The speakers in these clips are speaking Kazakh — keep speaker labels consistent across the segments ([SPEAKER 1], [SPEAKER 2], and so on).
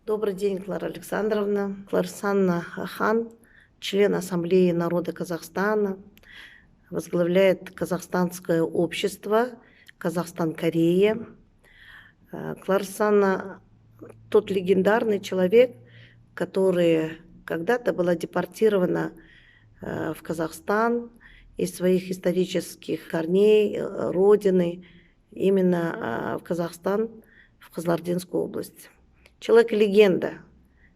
[SPEAKER 1] Добрый день, Клара Александровна. Кларсанна Хан, член Ассамблеи народа Казахстана, возглавляет Казахстанское общество Казахстан-Корея. Кларсанна тот легендарный человек, который когда-то была депортирована в Казахстан из своих исторических корней, родины, именно в Казахстан, в Кызылординскую область. Человек-легенда,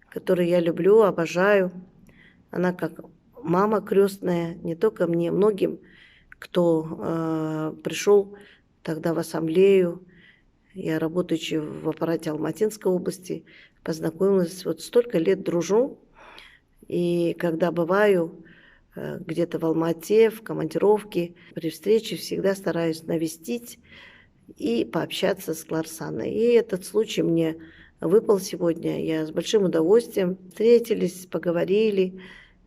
[SPEAKER 1] которую я люблю, обожаю. Она как мама крестная не только мне, многим, кто пришел тогда в ассамблею. Я, работаючи в аппарате Алматинской области, познакомилась, вот столько лет дружу. И когда бываю где-то в Алмате, в командировке, при встрече всегда стараюсь навестить и пообщаться с Кларсаной. И этот случай мне выпал сегодня. Я с большим удовольствием встретились, поговорили.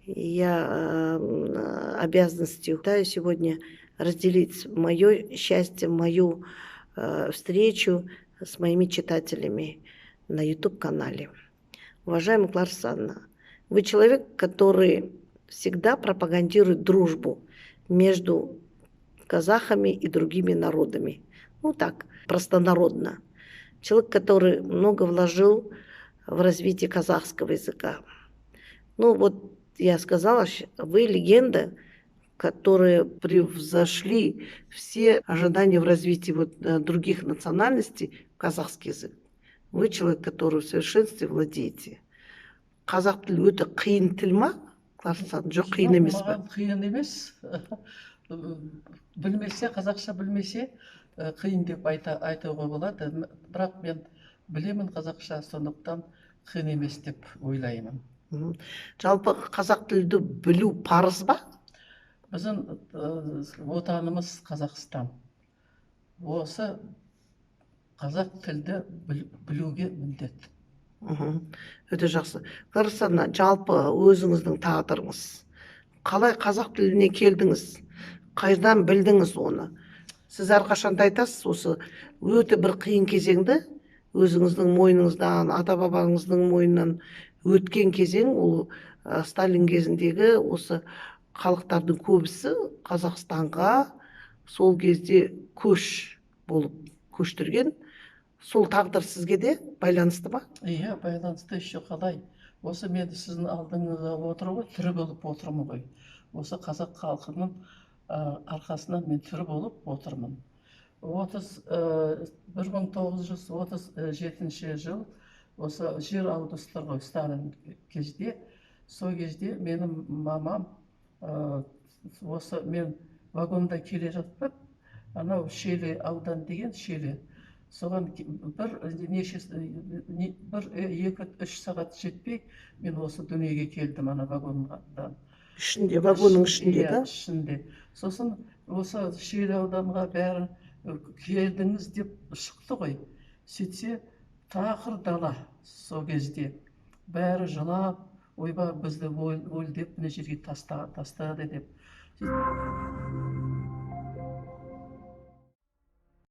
[SPEAKER 1] И я обязанностью пытаюсь сегодня разделить мое счастье, мою встречу с моими читателями на YouTube-канале. Уважаемая Кларсанна, вы человек, который всегда пропагандирует дружбу между казахами и другими народами. Ну так, простонародно. Человек, который много вложил в развитие казахского языка. Ну вот я сказала, вы легенда, которые превзошли все ожидания в развитии других национальностей в казахский язык. Вы человек, который в совершенстве владеете. Қазақ тілі өте қиын тіл ма? Кларсан, жоқ қиын емес па?
[SPEAKER 2] Маған қиын емес. Білмесе, қазақша білмесе, қиын деп айтуға болады. Бірақ мен білемін қазақша, сондықтан қиын емес деп ойлаймын.
[SPEAKER 1] Жалпы қазақ тілді білу парыз ба?
[SPEAKER 2] Біздің отанымыз Қазақстан. Осы қазақ тілді білуге міндет.
[SPEAKER 1] Өте жақсы. Кларсанна, жалпы өзіңіздің тағдырыңыз. Қалай қазақ тіліне келдіңіз? Қайдан білдіңіз оны? Сіз әрқашанда айтасыз, осы өте бір қиын кезеңді өзіңіздің мойныңыздан, ата-бабаңыздың мойнынан өткен кезең, ол Сталин кезіндегі осы халықтардың көбісі Қазақстанға сол кезде көш болып көштірген. Сол тағдыр сізге де байланысты ма?
[SPEAKER 2] Иә, байланысты, еще қалай. Осы мен сіздің алдыңызда отыруға тірі болып отырмын ғой. Осы қазақ халқының арқасынан мен тірі болып отырмын. 1937 жыл осы жер ауыстырды ғой Сталин кезде. Сол кезде менің мамам осы мен вагонда келе жатып, анау Шелі аудан деген Шелі. Соған екі-үш сағат жетпей, мен осы дүниеге келдім ана вагондан.
[SPEAKER 1] Ішінде, вагонның ішінде да?
[SPEAKER 2] Ішінде. Сосын осы Шелі ауданға бәрі келдіңіз деп шықты ғой. Сөйтсе, тақыр дала сол кезде. Бәрі жылап, ойба бізді өл деп мына жерге тастады деп.